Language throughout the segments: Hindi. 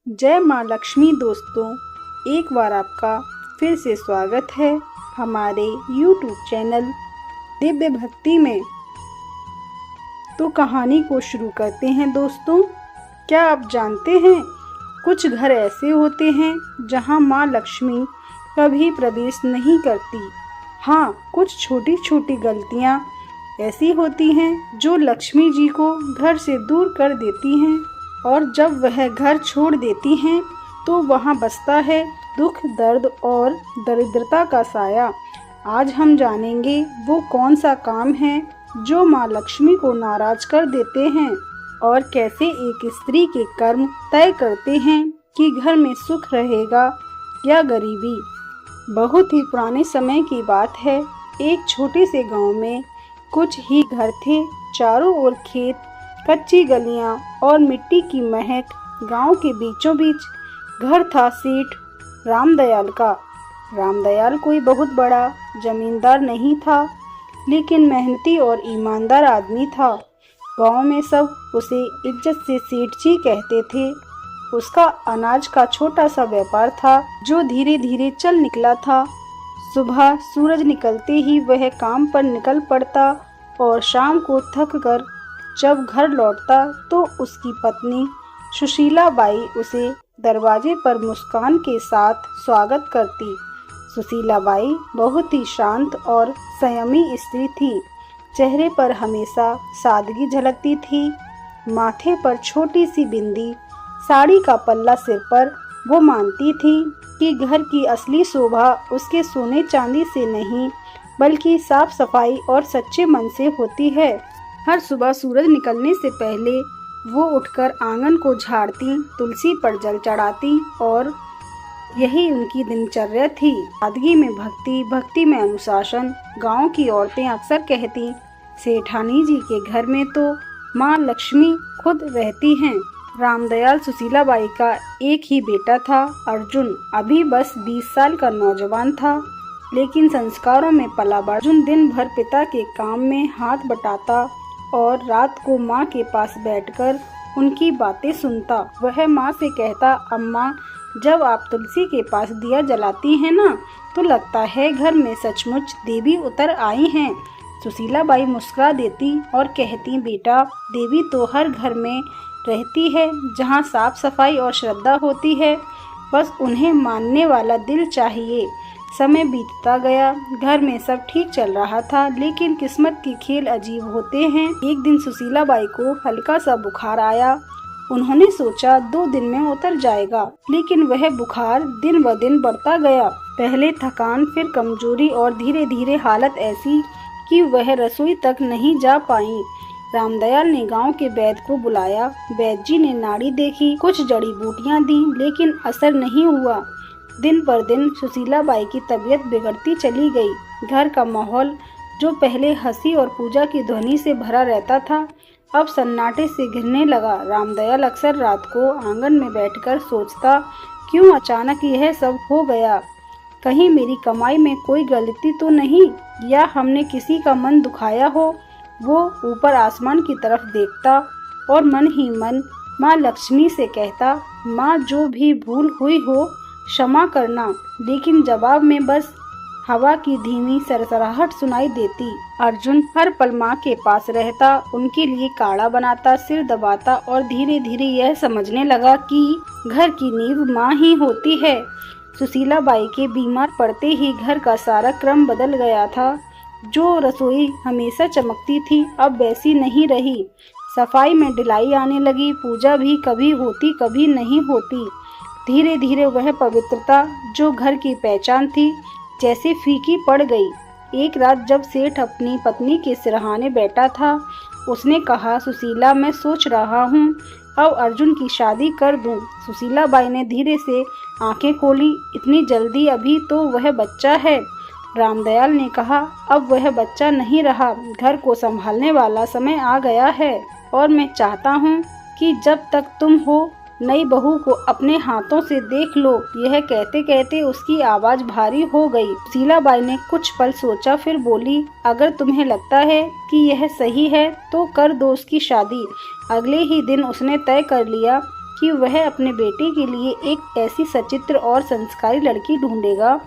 जय माँ लक्ष्मी दोस्तों, एक बार आपका फिर से स्वागत है हमारे YouTube चैनल दिव्य भक्ति में। तो कहानी को शुरू करते हैं दोस्तों। क्या आप जानते हैं, कुछ घर ऐसे होते हैं जहां माँ लक्ष्मी कभी प्रवेश नहीं करती। हाँ, कुछ छोटी छोटी गलतियां ऐसी होती हैं जो लक्ष्मी जी को घर से दूर कर देती हैं, और जब वह घर छोड़ देती हैं तो वहाँ बसता है दुख, दर्द और दरिद्रता का साया। आज हम जानेंगे वो कौन सा काम है जो माँ लक्ष्मी को नाराज कर देते हैं, और कैसे एक स्त्री के कर्म तय करते हैं कि घर में सुख रहेगा या गरीबी। बहुत ही पुराने समय की बात है। एक छोटे से गांव में कुछ ही घर थे। चारों ओर खेत, कच्ची गलियां और मिट्टी की महक। गांव के बीचों बीच घर था सेठ रामदयाल का। रामदयाल कोई बहुत बड़ा जमींदार नहीं था, लेकिन मेहनती और ईमानदार आदमी था। गांव में सब उसे इज्जत से सेठ जी कहते थे। उसका अनाज का छोटा सा व्यापार था जो धीरे धीरे चल निकला था। सुबह सूरज निकलते ही वह काम पर निकल पड़ता और शाम को थक कर जब घर लौटता तो उसकी पत्नी सुशीला बाई उसे दरवाजे पर मुस्कान के साथ स्वागत करती। सुशीला बाई बहुत ही शांत और संयमी स्त्री थी। चेहरे पर हमेशा सादगी झलकती थी। माथे पर छोटी सी बिंदी, साड़ी का पल्ला सिर पर। वो मानती थी कि घर की असली शोभा उसके सोने चांदी से नहीं, बल्कि साफ सफाई और सच्चे मन से होती है। हर सुबह सूरज निकलने से पहले वो उठकर आंगन को झाड़ती, तुलसी पर जल चढ़ाती, और यही उनकी दिनचर्या थी। सादगी में भक्ति, भक्ति में अनुशासन। गांव की औरतें अक्सर कहती, सेठानी जी के घर में तो माँ लक्ष्मी खुद रहती हैं। रामदयाल सुशीला बाई का एक ही बेटा था, अर्जुन। अभी बस 20 साल का नौजवान था, लेकिन संस्कारों में पला बड़ा। अर्जुन दिन भर पिता के काम में हाथ बटाता और रात को माँ के पास बैठकर उनकी बातें सुनता। वह माँ से कहता, अम्मा, जब आप तुलसी के पास दिया जलाती हैं ना, तो लगता है घर में सचमुच देवी उतर आई हैं। सुशीला बाई मुस्कुरा देती और कहती, बेटा, देवी तो हर घर में रहती है जहाँ साफ सफाई और श्रद्धा होती है। बस उन्हें मानने वाला दिल चाहिए। समय बीतता गया। घर में सब ठीक चल रहा था, लेकिन किस्मत के खेल अजीब होते हैं। एक दिन सुशीला बाई को हल्का सा बुखार आया। उन्होंने सोचा 2 दिन में उतर जाएगा, लेकिन वह बुखार दिन ब दिन बढ़ता गया। पहले थकान, फिर कमजोरी, और धीरे धीरे हालत ऐसी कि वह रसोई तक नहीं जा पाई। रामदयाल ने गांव के वैद्य को बुलाया। वैद्य जी ने नाड़ी देखी, कुछ जड़ी बूटियां दी, लेकिन असर नहीं हुआ। दिन पर दिन सुशीला बाई की तबीयत बिगड़ती चली गई। घर का माहौल, जो पहले हंसी और पूजा की ध्वनि से भरा रहता था, अब सन्नाटे से घिरने लगा। रामदयाल अक्सर रात को आंगन में बैठकर सोचता, क्यों अचानक यह सब हो गया? कहीं मेरी कमाई में कोई गलती तो नहीं, या हमने किसी का मन दुखाया हो? वो ऊपर आसमान की तरफ देखता और मन ही मन माँ लक्ष्मी से कहता, माँ, जो भी भूल हुई हो क्षमा करना। लेकिन जवाब में बस हवा की धीमी सरसराहट सुनाई देती। अर्जुन हर पल माँ के पास रहता, उनके लिए काढ़ा बनाता, सिर दबाता, और धीरे धीरे यह समझने लगा कि घर की नींव माँ ही होती है। सुशीला बाई के बीमार पड़ते ही घर का सारा क्रम बदल गया था। जो रसोई हमेशा चमकती थी, अब वैसी नहीं रही। सफाई में ढिलाई आने लगी। पूजा भी कभी होती, कभी नहीं होती। धीरे धीरे वह पवित्रता जो घर की पहचान थी, जैसे फीकी पड़ गई। एक रात जब सेठ अपनी पत्नी के सिरहाने बैठा था, उसने कहा, सुशीला, मैं सोच रहा हूँ अब अर्जुन की शादी कर दूँ। सुशीला बाई ने धीरे से आंखें खोली। इतनी जल्दी? अभी तो वह बच्चा है। रामदयाल ने कहा, अब वह बच्चा नहीं रहा, घर को संभालने वाला समय आ गया है, और मैं चाहता हूँ कि जब तक तुम हो, नई बहू को अपने हाथों से देख लो। यह कहते कहते उसकी आवाज भारी हो गई। सुशीला बाई ने कुछ पल सोचा, फिर बोली, अगर तुम्हें लगता है कि यह सही है तो कर दो उसकी शादी। अगले ही दिन उसने तय कर लिया कि वह अपने बेटे के लिए एक ऐसी सचित्र और संस्कारी लड़की ढूंढेगा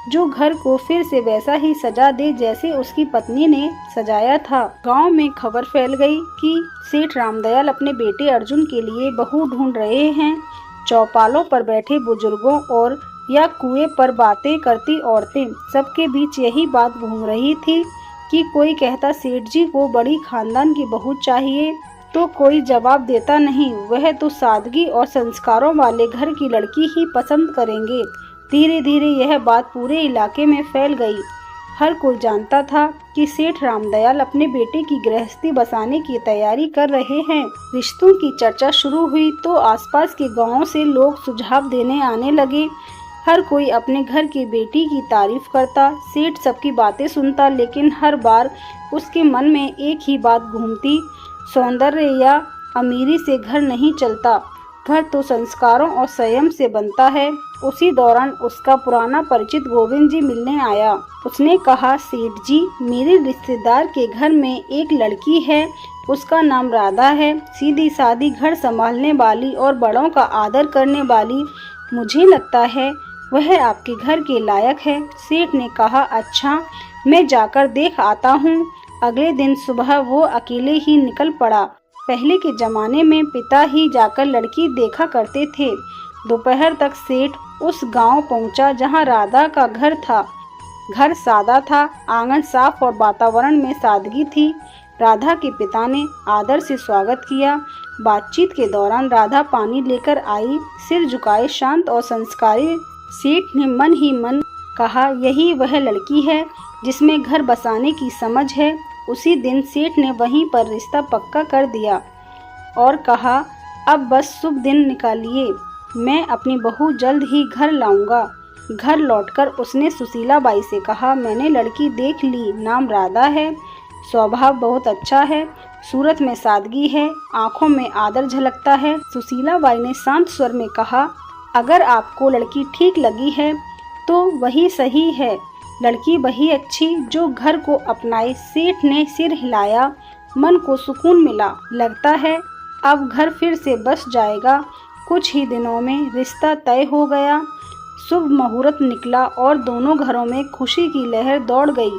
जो घर को फिर से वैसा ही सजा दे जैसे उसकी पत्नी ने सजाया था। गांव में खबर फैल गई कि सेठ रामदयाल अपने बेटे अर्जुन के लिए बहू ढूंढ रहे हैं। चौपालों पर बैठे बुजुर्गों और या कुएं पर बातें करती औरतें, सबके बीच यही बात घूम रही थी कि कोई कहता सेठ जी को बड़ी खानदान की बहू चाहिए तो कोई जवाब देता नहीं, वह तो सादगी और संस्कारों वाले घर की लड़की ही पसंद करेंगे। धीरे धीरे यह बात पूरे इलाके में फैल गई। हर कोई जानता था कि सेठ रामदयाल अपने बेटे की गृहस्थी बसाने की तैयारी कर रहे हैं। रिश्तों की चर्चा शुरू हुई तो आसपास के गांवों से लोग सुझाव देने आने लगे। हर कोई अपने घर की बेटी की तारीफ करता। सेठ सबकी बातें सुनता, लेकिन हर बार उसके मन में एक ही बात घूमती, सौंदर्य या अमीरी से घर नहीं चलता, घर तो संस्कारों और संयम से बनता है। उसी दौरान उसका पुराना परिचित गोविंद जी मिलने आया। उसने कहा, सेठ जी, मेरे रिश्तेदार के घर में एक लड़की है, उसका नाम राधा है, सीधी सादी, घर संभालने वाली और बड़ों का आदर करने वाली। मुझे लगता है वह आपके घर के लायक है। सेठ ने कहा, अच्छा, मैं जाकर देख आता हूँ। अगले दिन सुबह वो अकेले ही निकल पड़ा। पहले के जमाने में पिता ही जाकर लड़की देखा करते थे। दोपहर तक सेठ उस गांव पहुंचा जहां राधा का घर था। घर सादा था, आंगन साफ और वातावरण में सादगी थी। राधा के पिता ने आदर से स्वागत किया। बातचीत के दौरान राधा पानी लेकर आई, सिर झुकाए, शांत और संस्कारी। सेठ ने मन ही मन कहा, यही वह लड़की है जिसमें घर बसाने की समझ है। उसी दिन सेठ ने वहीं पर रिश्ता पक्का कर दिया और कहा, अब बस शुभ दिन निकालिए, मैं अपनी बहू जल्द ही घर लाऊंगा। घर लौटकर उसने सुशीला बाई से कहा, मैंने लड़की देख ली, नाम राधा है, स्वभाव बहुत अच्छा है, सूरत में सादगी है, आंखों में आदर झलकता है। सुशीला बाई ने शांत स्वर में कहा, अगर आपको लड़की ठीक लगी है तो वही सही है, लड़की वही अच्छी जो घर को अपनाए। सेठ ने सिर हिलाया, मन को सुकून मिला। लगता है अब घर फिर से बस जाएगा। कुछ ही दिनों में रिश्ता तय हो गया। शुभ मुहूर्त निकला और दोनों घरों में खुशी की लहर दौड़ गई।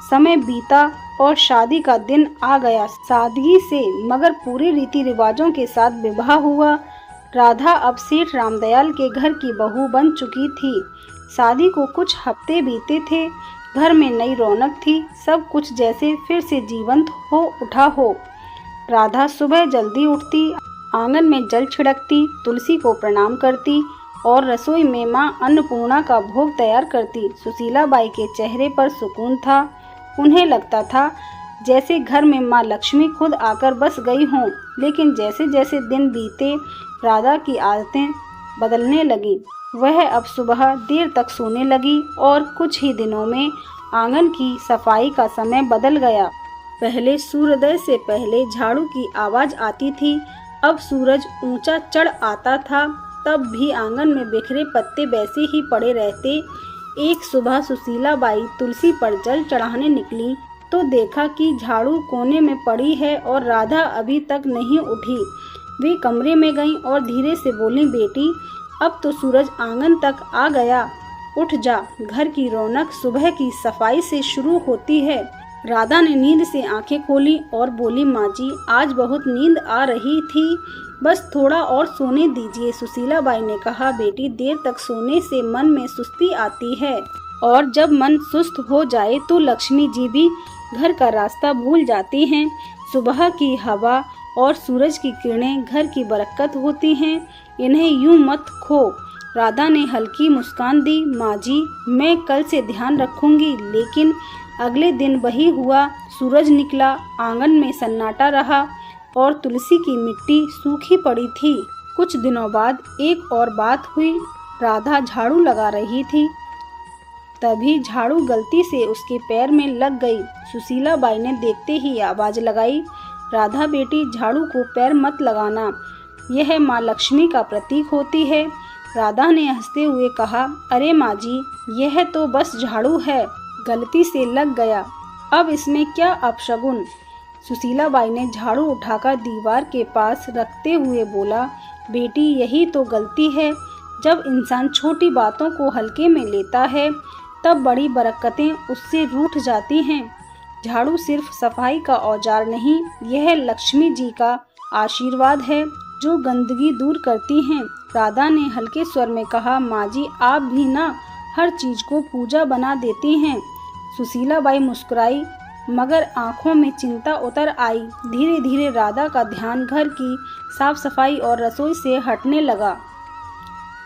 समय बीता और शादी का दिन आ गया। सादगी से मगर पूरे रीति रिवाजों के साथ विवाह हुआ। राधा अब सेठ रामदयाल के घर की बहू बन चुकी थी। शादी को कुछ हफ्ते बीते थे। घर में नई रौनक थी, सब कुछ जैसे फिर से जीवंत हो उठा हो। राधा सुबह जल्दी उठती, आंगन में जल छिड़कती, तुलसी को प्रणाम करती और रसोई में मां अन्नपूर्णा का भोग तैयार करती। सुशीला बाई के चेहरे पर सुकून था। उन्हें लगता था जैसे घर में मां लक्ष्मी खुद आकर बस गई हों। लेकिन जैसे जैसे दिन बीते राधा की आदतें बदलने लगी। वह अब सुबह देर तक सोने लगी और कुछ ही दिनों में आंगन की सफाई का समय बदल गया। पहले सूर्योदय से पहले झाड़ू की आवाज आती थी, अब सूरज ऊंचा चढ़ आता था, तब भी आंगन में बिखरे पत्ते वैसे ही पड़े रहते। एक सुबह सुशीला बाई तुलसी पर जल चढ़ाने निकली तो देखा कि झाड़ू कोने में पड़ी है और राधा अभी तक नहीं उठी। वे कमरे में गईं और धीरे से बोली, बेटी, अब तो सूरज आंगन तक आ गया, उठ जा, घर की रौनक सुबह की सफाई से शुरू होती है। राधा ने नींद से आंखें खोली और बोली, माँ जी, आज बहुत नींद आ रही थी, बस थोड़ा और सोने दीजिए। सुशीला बाई ने कहा, बेटी, देर तक सोने से मन में सुस्ती आती है और जब मन सुस्त हो जाए तो लक्ष्मी जी भी घर का रास्ता भूल जाती हैं। सुबह की हवा और सूरज की किरणें घर की बरकत होती हैं, इन्हें यूं मत खो। राधा ने हल्की मुस्कान दी, माँ जी, मैं कल से ध्यान रखूंगी। लेकिन अगले दिन वही हुआ। सूरज निकला, आंगन में सन्नाटा रहा और तुलसी की मिट्टी सूखी पड़ी थी। कुछ दिनों बाद एक और बात हुई। राधा झाड़ू लगा रही थी, तभी झाड़ू गलती से उसके पैर में लग गई। सुशीला बाई ने देखते ही आवाज लगाई, राधा बेटी, झाड़ू को पैर मत लगाना, यह माँ लक्ष्मी का प्रतीक होती है। राधा ने हंसते हुए कहा, अरे माँ जी, यह तो बस झाड़ू है, गलती से लग गया, अब इसमें क्या अपशगुन। सुशीला बाई ने झाड़ू उठाकर दीवार के पास रखते हुए बोला, बेटी यही तो गलती है, जब इंसान छोटी बातों को हल्के में लेता है तब बड़ी बरकतें उससे रूठ जाती हैं। झाड़ू सिर्फ सफाई का औजार नहीं, यह लक्ष्मी जी का आशीर्वाद है जो गंदगी दूर करती हैं। राधा ने हल्के स्वर में कहा, माँ जी आप भी ना हर चीज को पूजा बना देती हैं। सुशीला बाई मुस्कुराई मगर आंखों में चिंता उतर आई। धीरे धीरे राधा का ध्यान घर की साफ सफाई और रसोई से हटने लगा।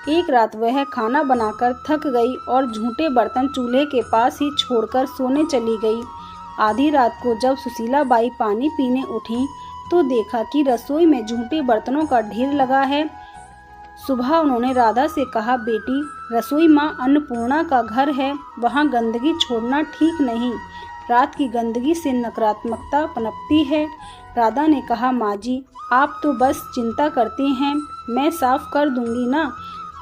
एक रात वह खाना बनाकर थक गई और झूठे बर्तन चूल्हे के पास ही छोड़कर सोने चली गई। आधी रात को जब सुशीला बाई पानी पीने उठी तो देखा कि रसोई में झूठे बर्तनों का ढेर लगा है। सुबह उन्होंने राधा से कहा, बेटी रसोई माँ अन्नपूर्णा का घर है, वहाँ गंदगी छोड़ना ठीक नहीं। रात की गंदगी से नकारात्मकता पनपती है। राधा ने कहा, माँ जी आप तो बस चिंता करती हैं, मैं साफ कर दूंगी ना।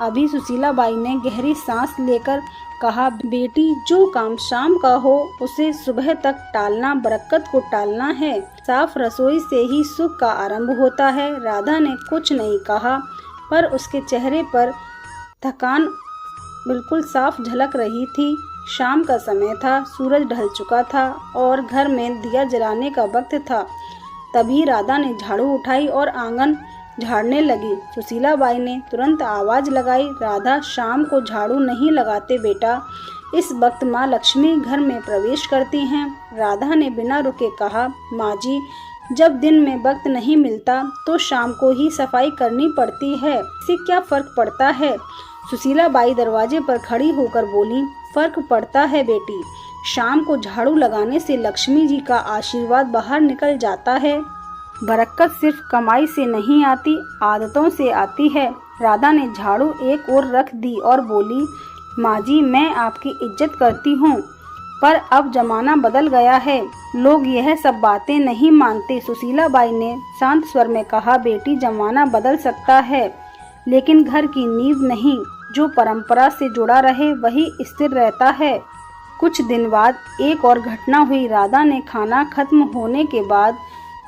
अभी सुशीला बाई ने गहरी सांस लेकर कहा, बेटी जो काम शाम का हो उसे सुबह तक टालना बरकत को टालना है। साफ रसोई से ही सुख का आरंभ होता है। राधा ने कुछ नहीं कहा पर उसके चेहरे पर थकान बिल्कुल साफ झलक रही थी। शाम का समय था, सूरज ढल चुका था और घर में दिया जलाने का वक्त था। तभी राधा ने झाड़ू उठाई और आंगन झाड़ने लगी। सुशीला बाई ने तुरंत आवाज लगाई, राधा शाम को झाड़ू नहीं लगाते बेटा, इस वक्त माँ लक्ष्मी घर में प्रवेश करती हैं। राधा ने बिना रुके कहा, माँ जी जब दिन में वक्त नहीं मिलता तो शाम को ही सफाई करनी पड़ती है, इससे क्या फर्क पड़ता है। सुशीला बाई दरवाजे पर खड़ी होकर बोली, फर्क पड़ता है बेटी, शाम को झाड़ू लगाने से लक्ष्मी जी का आशीर्वाद बाहर निकल जाता है। बरकत सिर्फ कमाई से नहीं आती, आदतों से आती है। राधा ने झाड़ू एक ओर रख दी और बोली, माँ जी मैं आपकी इज्जत करती हूँ पर अब जमाना बदल गया है, लोग यह सब बातें नहीं मानते। सुशीला बाई ने शांत स्वर में कहा, बेटी जमाना बदल सकता है लेकिन घर की नींव नहीं, जो परंपरा से जुड़ा रहे वही स्थिर रहता है। कुछ दिन बाद एक और घटना हुई। राधा ने खाना खत्म होने के बाद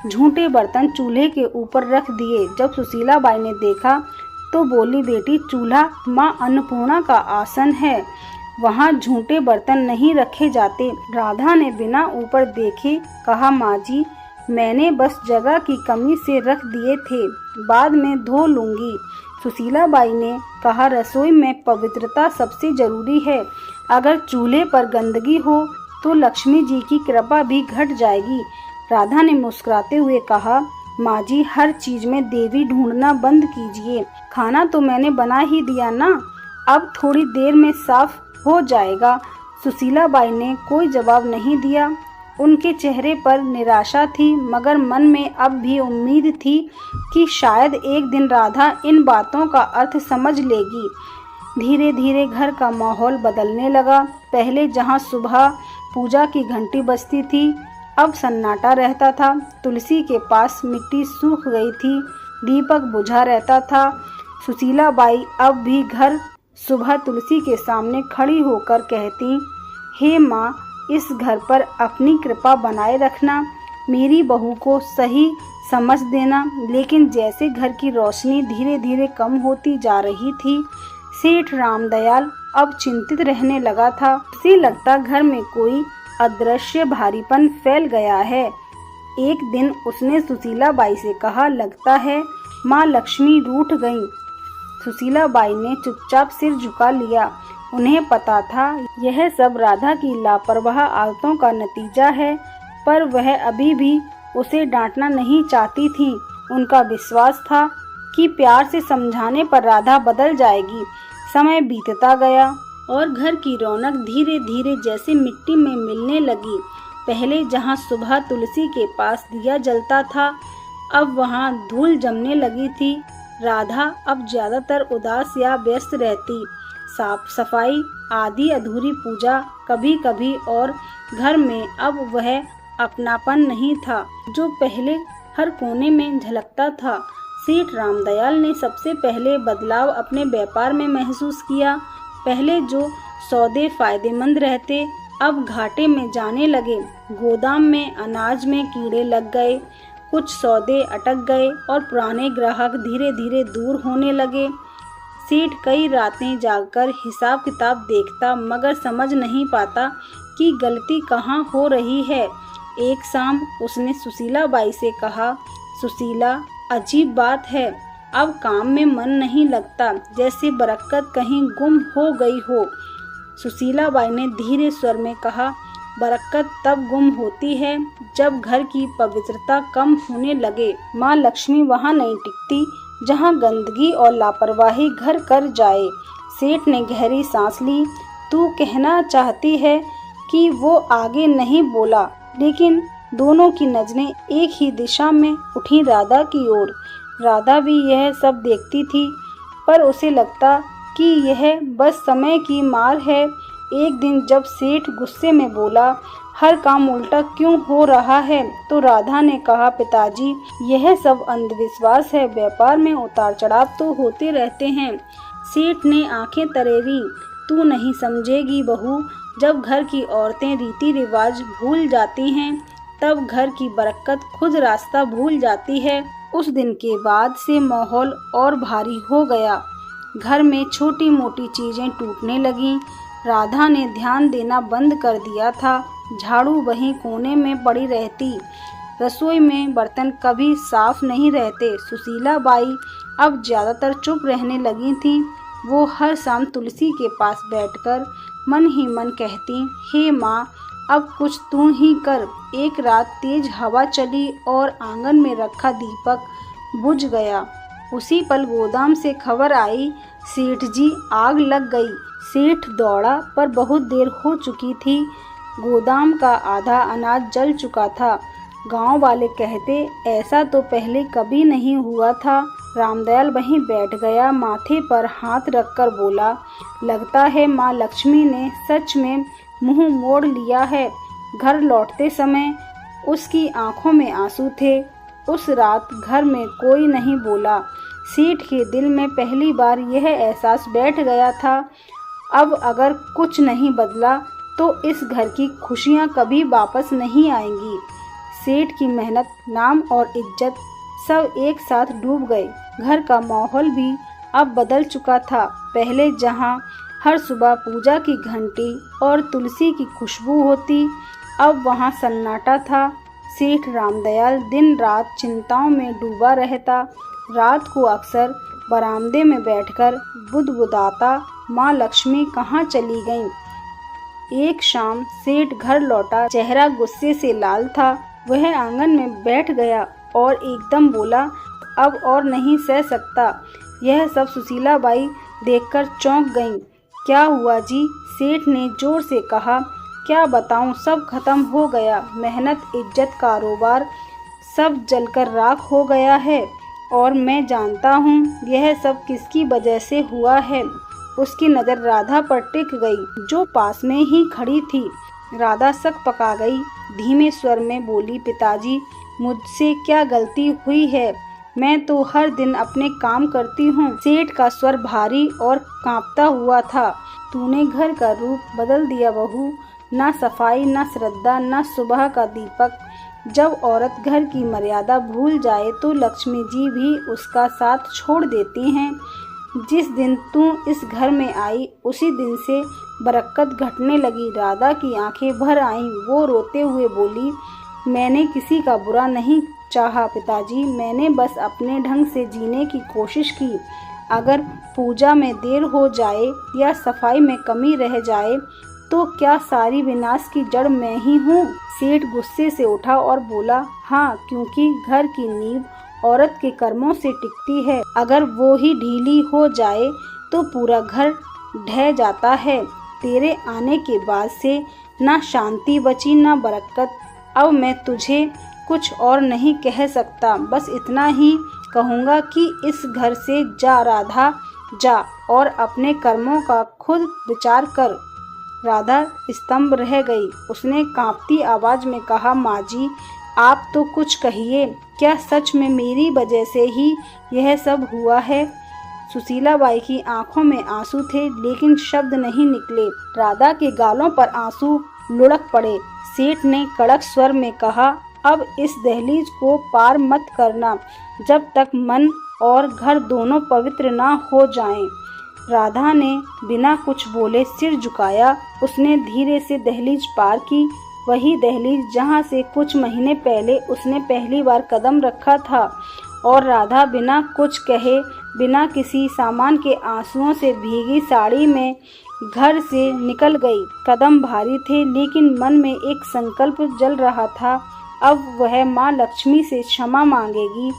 झूठे बर्तन चूल्हे के ऊपर रख दिए। जब सुशीला बाई ने देखा तो बोली, बेटी चूल्हा माँ अन्नपूर्णा का आसन है, वहाँ झूठे बर्तन नहीं रखे जाते। राधा ने बिना ऊपर देखे कहा, माँ जी मैंने बस जगह की कमी से रख दिए थे, बाद में धो लूंगी। सुशीला बाई ने कहा, रसोई में पवित्रता सबसे जरूरी है, अगर चूल्हे पर गंदगी हो तो लक्ष्मी जी की कृपा भी घट जाएगी। राधा ने मुस्कुराते हुए कहा, माँ जी हर चीज में देवी ढूंढना बंद कीजिए, खाना तो मैंने बना ही दिया ना, अब थोड़ी देर में साफ हो जाएगा। सुशीला बाई ने कोई जवाब नहीं दिया। उनके चेहरे पर निराशा थी मगर मन में अब भी उम्मीद थी कि शायद एक दिन राधा इन बातों का अर्थ समझ लेगी। धीरे धीरे घर का माहौल बदलने लगा। पहले जहां सुबह पूजा की घंटी बजती थी अब सन्नाटा रहता था। तुलसी के पास मिट्टी सूख गई थी, दीपक बुझा रहता था। सुशीला बाई अब भी घर सुबह तुलसी के सामने खड़ी होकर कहती, हे माँ इस घर पर अपनी कृपा बनाए रखना, मेरी बहू को सही समझ देना। लेकिन जैसे घर की रोशनी धीरे धीरे कम होती जा रही थी, सेठ रामदयाल अब चिंतित रहने लगा था। उसे लगता घर में कोई अदृश्य भारीपन फैल गया है। एक दिन उसने सुशीला बाई से कहा, लगता है माँ लक्ष्मी रूठ गईं। सुशीला बाई ने चुपचाप सिर झुका लिया। उन्हें पता था यह सब राधा की लापरवाह आदतों का नतीजा है, पर वह अभी भी उसे डांटना नहीं चाहती थी। उनका विश्वास था कि प्यार से समझाने पर राधा बदल जाएगी। समय बीतता गया और घर की रौनक धीरे धीरे जैसे मिट्टी में मिलने लगी। पहले जहां सुबह तुलसी के पास दिया जलता था, अब वहां धूल जमने लगी थी। राधा अब ज्यादातर उदास या व्यस्त रहती। साफ सफाई, आधी अधूरी पूजा कभी कभी, और घर में अब वह अपनापन नहीं था जो पहले हर कोने में झलकता था। सेठ रामदयाल ने सबसे पहले बदलाव अपने व्यापार में महसूस किया। पहले जो सौदे फायदेमंद रहते अब घाटे में जाने लगे। गोदाम में अनाज में कीड़े लग गए, कुछ सौदे अटक गए और पुराने ग्राहक धीरे धीरे दूर होने लगे। सेठ कई रातें जागकर हिसाब किताब देखता मगर समझ नहीं पाता कि गलती कहाँ हो रही है। एक शाम उसने सुशीला बाई से कहा, सुशीला, अजीब बात है, अब काम में मन नहीं लगता, जैसे बरकत कहीं गुम हो गई हो। सुशीला बाई ने धीरे स्वर में कहा, बरकत तब गुम होती है जब घर की पवित्रता कम होने लगे। माँ लक्ष्मी वहाँ नहीं टिकती जहाँ गंदगी और लापरवाही घर कर जाए। सेठ ने गहरी सांस ली। तू कहना चाहती है कि वो आगे नहीं बोला, लेकिन दोनों की नजरें एक ही दिशा में उठी, राधा की ओर। राधा भी यह सब देखती थी, पर उसे लगता कि यह बस समय की मार है। एक दिन जब सेठ गुस्से में बोला, हर काम उल्टा क्यों हो रहा है, तो राधा ने कहा, पिताजी, यह सब अंधविश्वास है, व्यापार में उतार चढ़ाव तो होते रहते हैं। सेठ ने आंखें तरेरी, तू नहीं समझेगी बहू, जब घर की औरतें रीति रिवाज भूल जाती हैं तब घर की बरकत खुद रास्ता भूल जाती है। उस दिन के बाद से माहौल और भारी हो गया। घर में छोटी मोटी चीजें टूटने लगीं। राधा ने ध्यान देना बंद कर दिया था। झाड़ू वहीं कोने में पड़ी रहती। रसोई में बर्तन कभी साफ नहीं रहते। सुशीला बाई अब ज्यादातर चुप रहने लगी थी। वो हर शाम तुलसी के पास बैठकर मन ही मन कहती, हे माँ, अब कुछ तू ही कर। एक रात तेज हवा चली और आंगन में रखा दीपक बुझ गया। उसी पल गोदाम से खबर आई, सेठ जी, आग लग गई। सेठ दौड़ा, पर बहुत देर हो चुकी थी। गोदाम का आधा अनाज जल चुका था। गांव वाले कहते, ऐसा तो पहले कभी नहीं हुआ था। रामदयाल वहीं बैठ गया, माथे पर हाथ रखकर बोला, लगता है माँ लक्ष्मी ने सच में मुंह मोड़ लिया है। घर लौटते समय उसकी आंखों में आंसू थे। उस रात घर में कोई नहीं बोला। सेठ के दिल में पहली बार यह एहसास बैठ गया था, अब अगर कुछ नहीं बदला तो इस घर की खुशियां कभी वापस नहीं आएंगी। सेठ की मेहनत, नाम और इज्जत सब एक साथ डूब गए। घर का माहौल भी अब बदल चुका था। पहले जहां हर सुबह पूजा की घंटी और तुलसी की खुशबू होती, अब वहां सन्नाटा था। सेठ रामदयाल दिन रात चिंताओं में डूबा रहता। रात को अक्सर बरामदे में बैठकर बुदबुदाता, माँ लक्ष्मी कहाँ चली गईं। एक शाम सेठ घर लौटा, चेहरा गुस्से से लाल था। वह आंगन में बैठ गया और एकदम बोला, अब और नहीं सह सकता। यह सब सुशीला बाई देखकर चौंक गईं। क्या हुआ जी? सेठ ने जोर से कहा। क्या बताऊं, सब खत्म हो गया। मेहनत, इज्जत, कारोबार सब जलकर राख हो गया है। और मैं जानता हूँ यह सब किसकी वजह से हुआ है। उसकी नज़र राधा पर टिक गई, जो पास में ही खड़ी थी। राधा सक पका गई, धीमे स्वर में बोली, पिताजी, मुझसे क्या गलती हुई है? मैं तो हर दिन अपने काम करती हूँ। सेठ का स्वर भारी और कांपता हुआ था। तूने घर का रूप बदल दिया बहू। ना सफाई, ना श्रद्धा, ना सुबह का दीपक। जब औरत घर की मर्यादा भूल जाए तो लक्ष्मी जी भी उसका साथ छोड़ देती हैं। जिस दिन तू इस घर में आई उसी दिन से बरकत घटने लगी। राधा की आंखें भर आईं। वो रोते हुए बोली, मैंने किसी का बुरा नहीं चाहा पिताजी, मैंने बस अपने ढंग से जीने की कोशिश की। अगर पूजा में देर हो जाए या सफाई में कमी रह जाए तो क्या सारी विनाश की जड़ मैं ही हूँ? सेठ गुस्से से उठा और बोला, हाँ, क्योंकि घर की नींव औरत के कर्मों से टिकती है। अगर वो ही ढीली हो जाए तो पूरा घर ढह जाता है। तेरे आने के बाद से ना शांति बची ना बरकत। अब मैं तुझे कुछ और नहीं कह सकता, बस इतना ही कहूँगा कि इस घर से जा राधा, जा और अपने कर्मों का खुद विचार कर। राधा स्तंभ रह गई। उसने कांपती आवाज में कहा, माँ जी, आप तो कुछ कहिए। क्या सच में मेरी वजह से ही यह सब हुआ है? सुशीला बाई की आंखों में आंसू थे, लेकिन शब्द नहीं निकले। राधा के गालों पर आंसू लुढ़क पड़े। सेठ ने कड़क स्वर में कहा, अब इस दहलीज को पार मत करना जब तक मन और घर दोनों पवित्र ना हो जाएं। राधा ने बिना कुछ बोले सिर झुकाया। उसने धीरे से दहलीज पार की, वही दहलीज जहाँ से कुछ महीने पहले उसने पहली बार कदम रखा था। और राधा बिना कुछ कहे, बिना किसी सामान के आंसुओं से भीगी साड़ी में घर से निकल गई। कदम भारी थे लेकिन मन में एक संकल्प जल रहा था। अब वह माँ लक्ष्मी से क्षमा मांगेगी,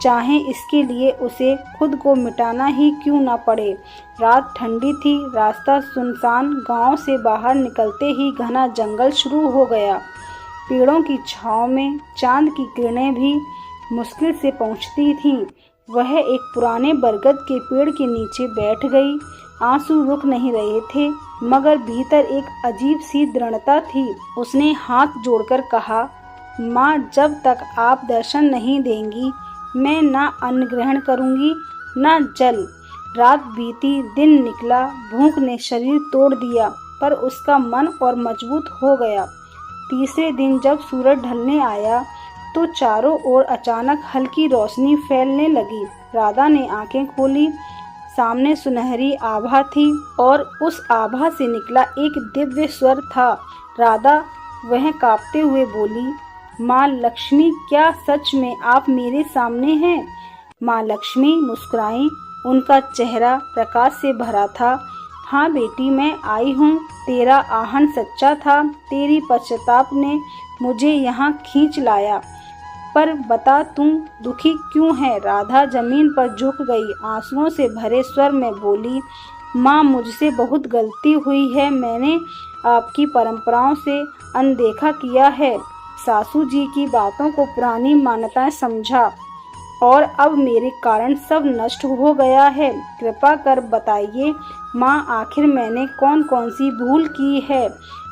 चाहे इसके लिए उसे खुद को मिटाना ही क्यों ना पड़े। रात ठंडी थी, रास्ता सुनसान। गांव से बाहर निकलते ही घना जंगल शुरू हो गया। पेड़ों की छांव में चांद की किरणें भी मुश्किल से पहुंचती थीं। वह एक पुराने बरगद के पेड़ के नीचे बैठ गई। आंसू रुक नहीं रहे थे, मगर भीतर एक अजीब सी दृढ़ता थी। उसने हाथ जोड़कर कहा, माँ, जब तक आप दर्शन नहीं देंगी मैं ना अन्न ग्रहण करूंगी ना जल। रात बीती, दिन निकला। भूख ने शरीर तोड़ दिया, पर उसका मन और मजबूत हो गया। तीसरे दिन जब सूरज ढलने आया तो चारों ओर अचानक हल्की रोशनी फैलने लगी। राधा ने आंखें खोली। सामने सुनहरी आभा थी और उस आभा से निकला एक दिव्य स्वर था। राधा वह कांपते हुए बोली, माँ लक्ष्मी, क्या सच में आप मेरे सामने हैं? माँ लक्ष्मी मुस्कुराई। उनका चेहरा प्रकाश से भरा था। हाँ बेटी, मैं आई हूँ। तेरा आहन सच्चा था। तेरी पश्चाताप ने मुझे यहाँ खींच लाया। पर बता, तुम दुखी क्यों है? राधा जमीन पर झुक गई। आंसुओं से भरे स्वर में बोली, माँ, मुझसे बहुत गलती हुई है। मैंने आपकी परंपराओं से अनदेखा किया है, सासू जी की बातों को पुरानी मान्यताएं समझा और अब मेरे कारण सब नष्ट हो गया है। कृपा कर बताइए माँ, आखिर मैंने कौन कौन सी भूल की है?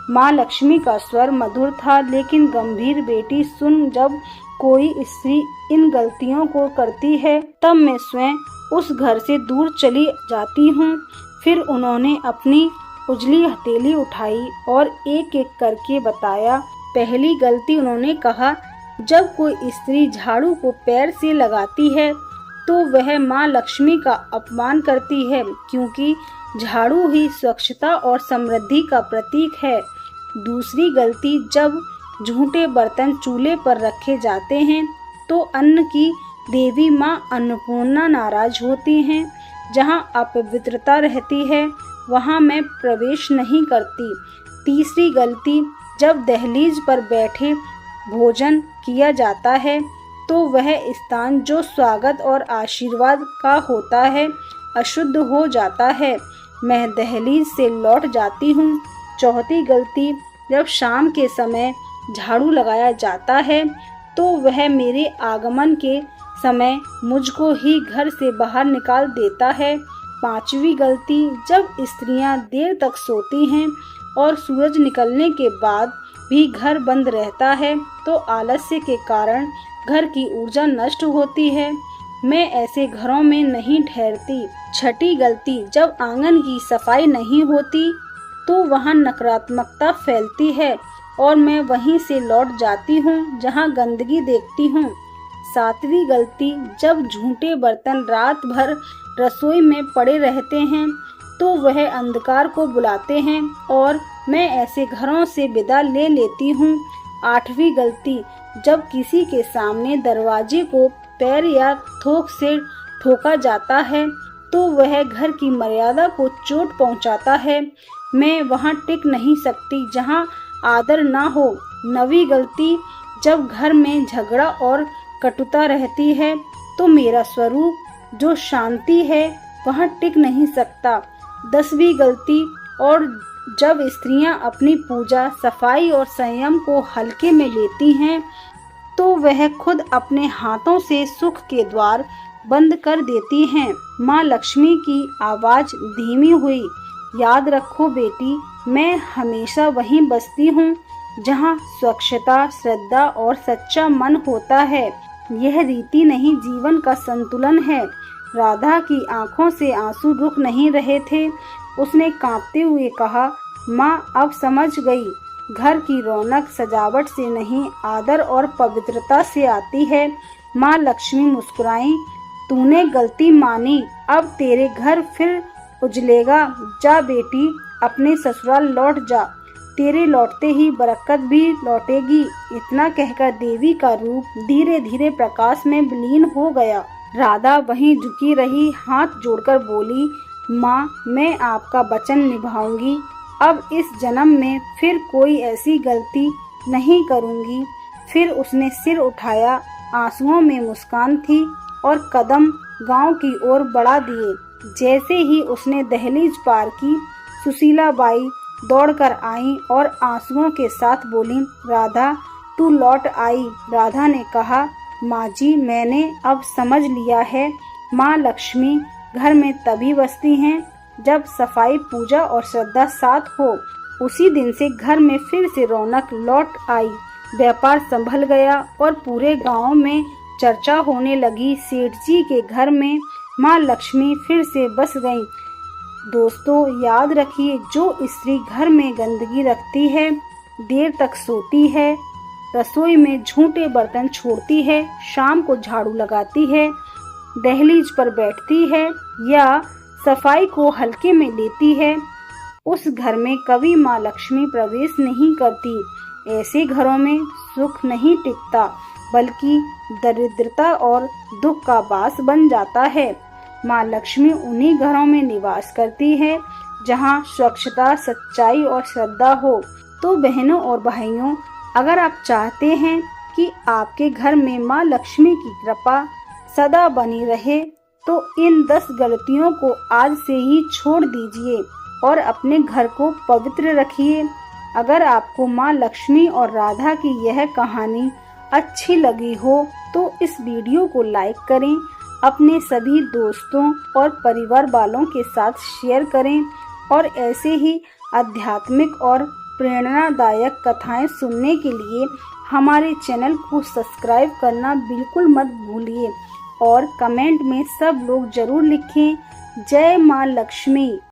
माँ लक्ष्मी का स्वर मधुर था लेकिन गंभीर। बेटी सुन, जब कोई स्त्री इन गलतियों को करती है तब मैं स्वयं उस घर से दूर चली जाती हूँ। फिर उन्होंने अपनी उजली हथेली उठाई और एक एक करके बताया। पहली गलती, उन्होंने कहा, जब कोई स्त्री झाड़ू को पैर से लगाती है तो वह माँ लक्ष्मी का अपमान करती है, क्योंकि झाड़ू ही स्वच्छता और समृद्धि का प्रतीक है। दूसरी गलती, जब झूठे बर्तन चूल्हे पर रखे जाते हैं तो अन्न की देवी माँ अन्नपूर्णा नाराज होती हैं। जहाँ अपवित्रता रहती है वहाँ मैं प्रवेश नहीं करती। तीसरी गलती, जब दहलीज पर बैठे भोजन किया जाता है तो वह स्थान जो स्वागत और आशीर्वाद का होता है अशुद्ध हो जाता है। मैं दहलीज से लौट जाती हूँ। चौथी गलती, जब शाम के समय झाड़ू लगाया जाता है तो वह मेरे आगमन के समय मुझको ही घर से बाहर निकाल देता है। पांचवी गलती, जब स्त्रियां देर तक सोती हैं और सूरज निकलने के बाद भी घर बंद रहता है तो आलस्य के कारण घर की ऊर्जा नष्ट होती है। मैं ऐसे घरों में नहीं ठहरती। छठी गलती, जब आंगन की सफाई नहीं होती तो वहाँ नकारात्मकता फैलती है और मैं वहीं से लौट जाती हूँ जहाँ गंदगी देखती हूँ। सातवीं गलती, जब झूठे बर्तन रात भर रसोई में पड़े रहते हैं तो वह अंधकार को बुलाते हैं और मैं ऐसे घरों से विदा ले लेती हूँ। आठवीं गलती, जब किसी के सामने दरवाजे को पैर या थोक से ठोका जाता है तो वह घर की मर्यादा को चोट पहुँचाता है। मैं वहाँ टिक नहीं सकती जहाँ आदर ना हो। नवीं गलती, जब घर में झगड़ा और कटुता रहती है तो मेरा स्वरूप जो शांति है वहाँ टिक नहीं सकता। 10वीं गलती, और जब स्त्रियां अपनी पूजा, सफाई और संयम को हल्के में लेती हैं तो वह खुद अपने हाथों से सुख के द्वार बंद कर देती हैं। माँ लक्ष्मी की आवाज धीमी हुई, याद रखो बेटी, मैं हमेशा वहीं बसती हूँ जहाँ स्वच्छता, श्रद्धा और सच्चा मन होता है। यह रीति नहीं, जीवन का संतुलन है। राधा की आंखों से आंसू रुक नहीं रहे थे। उसने कांपते हुए कहा, माँ अब समझ गई। घर की रौनक सजावट से नहीं, आदर और पवित्रता से आती है। माँ लक्ष्मी मुस्कुराईं, तूने गलती मानी, अब तेरे घर फिर उजलेगा। जा बेटी, अपने ससुराल लौट जा, तेरे लौटते ही बरकत भी लौटेगी। इतना कहकर देवी का रूप धीरे धीरे प्रकाश में विलीन हो गया। राधा वहीं झुकी रही, हाथ जोड़कर बोली, माँ, मैं आपका वचन निभाऊंगी। अब इस जन्म में फिर कोई ऐसी गलती नहीं करूंगी। फिर उसने सिर उठाया, आंसुओं में मुस्कान थी और कदम गांव की ओर बढ़ा दिए। जैसे ही उसने दहलीज पार की, सुशीला बाई दौड़कर आई और आंसुओं के साथ बोली, राधा, तू लौट आई। राधा ने कहा, माँ जी, मैंने अब समझ लिया है। माँ लक्ष्मी घर में तभी बसती हैं जब सफाई, पूजा और श्रद्धा साथ हो। उसी दिन से घर में फिर से रौनक लौट आई। व्यापार संभल गया और पूरे गांव में चर्चा होने लगी। सेठ जी के घर में माँ लक्ष्मी फिर से बस गईं। दोस्तों, याद रखिए, जो स्त्री घर में गंदगी रखती है, देर तक सोती है, रसोई में झूठे बर्तन छोड़ती है, शाम को झाड़ू लगाती है, दहलीज पर बैठती है या सफाई को हल्के में लेती है, उस घर में कभी माँ लक्ष्मी प्रवेश नहीं करती। ऐसे घरों में सुख नहीं टिकता, बल्कि दरिद्रता और दुख का वास बन जाता है। माँ लक्ष्मी उन्हीं घरों में निवास करती है जहाँ स्वच्छता, सच्चाई और श्रद्धा हो। तो बहनों और भाइयों, अगर आप चाहते हैं कि आपके घर में माँ लक्ष्मी की कृपा सदा बनी रहे, तो इन 10 गलतियों को आज से ही छोड़ दीजिए और अपने घर को पवित्र रखिए। अगर आपको माँ लक्ष्मी और राधा की यह कहानी अच्छी लगी हो तो इस वीडियो को लाइक करें, अपने सभी दोस्तों और परिवार वालों के साथ शेयर करें और ऐसे ही आध्यात्मिक और प्रेरणादायक कथाएं सुनने के लिए हमारे चैनल को सब्सक्राइब करना बिल्कुल मत भूलिए और कमेंट में सब लोग जरूर लिखें, जय माँ लक्ष्मी।